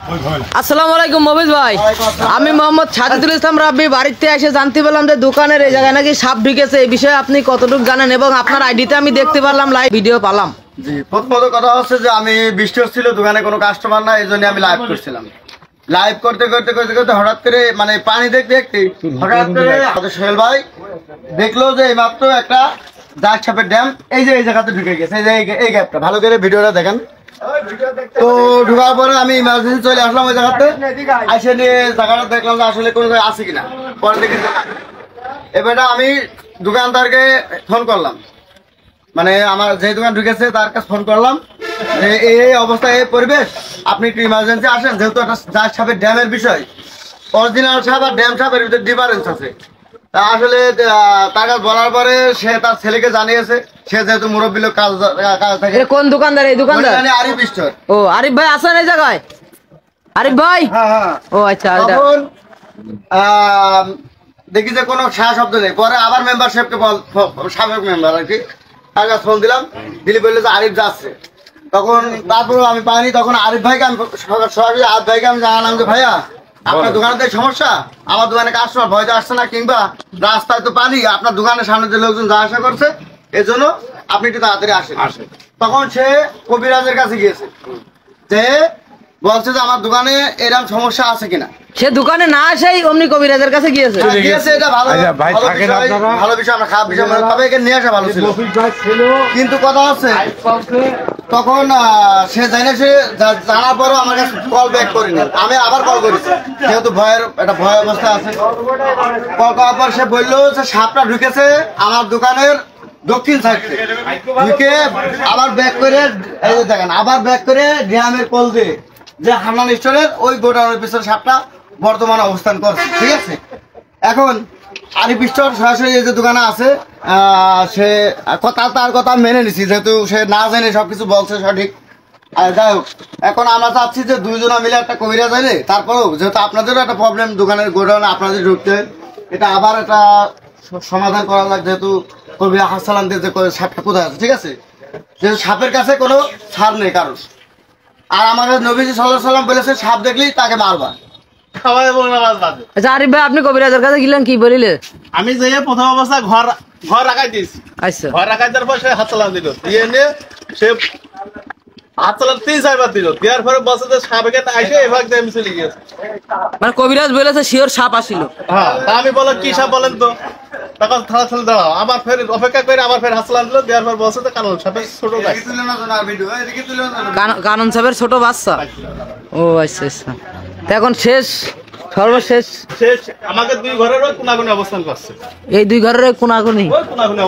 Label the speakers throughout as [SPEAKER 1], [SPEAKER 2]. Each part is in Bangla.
[SPEAKER 1] আসসালামু আলাইকুম মফিজ ভাই, আমি মোহাম্মদ সাজিদুল ইসলাম রাব্বি বাড়িতে এসে জানতে পারলাম যে দোকানের এই জায়গায় নাকি সাপ ঢুকেছে। এই বিষয়ে আপনি কতটুকু জানেন এবং আপনার আইডিতে আমি দেখতে পারলাম লাইভ ভিডিও পালাম।
[SPEAKER 2] জি, প্রথমত কথা হচ্ছে যে আমি বৃষ্টি হচ্ছিল, দোকানে কোনো কাস্টমার না, এই জন্য আমি লাইভ করছিলাম। লাইভ করতে করতে করতে করতে হঠাৎ করে মানে পানি দেখতে দেখতে হঠাৎ করে আমাদের সোহেল ভাই দেখলো যে এইমাত্র একটা দাগ ছাপের ড্যাম এই যে এই জায়গাতে ঢুকে গেছে, এই যে এই গ্যাপটা ভালো করে ভিডিওটা দেখেন। তো ঢুকার পরে আমি ইমার্জেন্সি চলে আসলাম ওই জায়গাতে, এসে নিয়ে জায়গাটা দেখলাম যে আসলে কোনো জায়গায় আছে কিনা। পরে দেখি এবারে আমি দোকানদারকে ফোন করলাম, মানে আমার যে দোকান ঢুকেছে তার কাছে ফোন করলাম যে এই অবস্থায় এই পরিবেশ, আপনি একটু ইমার্জেন্সি আসেন, যেহেতু একটা জাহাজ সাপের ড্যামের বিষয়। অরিজিনাল সাপ আর ড্যাম সাপের ভিতরে ডিফারেন্স আছে। তা আসলে তার কাছে বলার পরে সে তার ছেলেকে জানিয়েছে, সে যেহেতু মুরব্বী লোক কাজ থাকে।
[SPEAKER 1] কোন দোকানদার? এই দোকানদার
[SPEAKER 2] আরিফ স্টোর।
[SPEAKER 1] ও আরিফ ভাই আছেন এই জায়গায়? আরিফ ভাই,
[SPEAKER 2] হ্যাঁ।
[SPEAKER 1] ও আচ্ছা।
[SPEAKER 2] তখন দেখি যে কোনো সাহা শব্দ নেই। পরে আবার মেম্বারশিপকে সাবেক মেম্বার আর কি, তার কাছে ফোন দিলাম, দিলি বললো যে আরিফ যাচ্ছে। তখন তারপরে আমি পাইনি, তখন আরিফ ভাইকে আমি সরাসরি আরিফ ভাইকে আমি জানালাম যে ভাইয়া আপনার দোকানের তো সমস্যা, আমার দোকানে কাস্টমার ভয়তে আসছে না, কিংবা রাস্তায় তো পানি, আপনার দোকানের সামনে যে লোকজন যাওয়া আসা করছে, এই জন্য আপনি একটু তাড়াতাড়ি আসেন। তখন সে কবিরাজের কাছে গিয়েছে, যে বলছে যে আমার দোকানে এরকম সমস্যা আছে কিনা।
[SPEAKER 1] সে দোকানে না এসেই অমনি কবিরাজের কাছে গিয়েছে।
[SPEAKER 2] এটা ভালো বিষয়, আমরা খারাপ বিষয় মনে, তবে একে নিয়ে আসা ভালো ছিল। কিন্তু কথা হচ্ছে তখন সে জানে, সে জানার পরও আমার কাছে কল ব্যাক করিনি, আমি আবার কল করেছি, যেহেতু একটা ভয় অবস্থা আছে। কল করার পর সে বললো যে সাপটা ঢুকেছে আমার দোকানের দক্ষিণ সাইডে, ঢুকে আবার ব্যাক করে এই যে দেখেন, আবার ব্যাক করে ড্রামের কল দিয়ে যে হান্নান স্টোরের ওই গোডাউনের পিছনে সাপটা বর্তমানে অবস্থান করছে। ঠিক আছে, এখন আরিফ স্টোর সরাসরি যে দোকানে আছে, সে তার কথা মেনে নিছি, যেহেতু সে না জেনে সবকিছু বলছে সঠিক। আর যাই হোক, এখন আমরা চাচ্ছি যে দুইজনা মিলে একটা কবিরা যাইলে, তারপরেও যেহেতু আপনাদেরও একটা প্রবলেম, দোকানের গোডাউনে আপনাদের ঢুকতে, এটা আবার একটা সমাধান করা লাগে, যেহেতু কবিরা হাসালাম দিয়ে যে সাপটা কোথায় আছে। ঠিক আছে, যেহেতু সাপের কাছে কোনো ছাড় নেই কারণ। আর আমাদের নবীজি সাল্লাল্লাহু আলাইহি ওয়াসাল্লাম বলেছে সাপ দেখলেই তাকে মারবা।
[SPEAKER 1] আচ্ছা আরিফ ভাই, আপনি কবিরাজের কাছে গেলেন, কি বলিলে?
[SPEAKER 3] আমি যে প্রথম অবস্থা ঘর রাখাই দিয়েছি।
[SPEAKER 1] আচ্ছা,
[SPEAKER 3] ঘর রাখাই দেওয়ার পর সে হাত চালান দিল, দিয়ে নিয়ে সে হাত চালান 3-4 দিল, দেওয়ার পরে বলছে যে সাপ এখানে আইসে এভাগ দিয়ে আমি চলে গিয়েছে।
[SPEAKER 1] মানে কবিরাজ বলেছে শিওর সাপ আসিল।
[SPEAKER 3] হ্যাঁ, আমি বলো কি সাপ বলেন তো, তখন থালা ছেলে দাঁড়াও, আবার ফের অপেক্ষা করে আবার ফের হাত চালান দিল, দেওয়ার পর বলছে যে কারণ সাপের ছোট গাছ,
[SPEAKER 1] কানন সাপের ছোট বাচ্চা। ও আচ্ছা আচ্ছা, এখন শেষ সর্বশেষ
[SPEAKER 3] শেষ আমাকে 2 ঘরের কোনাগুনি অবস্থান করছে।
[SPEAKER 1] এই 2 ঘরের কোনাকুনি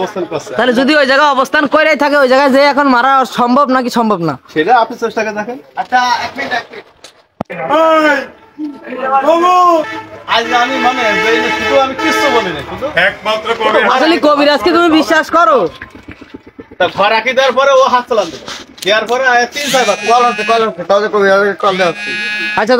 [SPEAKER 3] অবস্থান করছে।
[SPEAKER 1] তাহলে যদি ওই জায়গায় অবস্থান করেই থাকে, ওই জায়গায় যে এখন মারা সম্ভব নাকি সম্ভব না,
[SPEAKER 3] সেটা আপনি চেষ্টা করে দেখেন।
[SPEAKER 2] আচ্ছা এক মিনিট।
[SPEAKER 3] আজ আমি মানে শুধু আমি কিছু বলি না, শুধু
[SPEAKER 4] একমাত্র
[SPEAKER 1] আসলে কবিরাজকে তুমি বিশ্বাস করো?
[SPEAKER 3] ঘর রাখি দেওয়ার পরে ও হাত চালান দিল, দেওয়ার পরে 3-4 বার
[SPEAKER 2] কল আছে, তাহলে কবিরাজকে কল দেওয়া হচ্ছে।
[SPEAKER 1] আচ্ছা।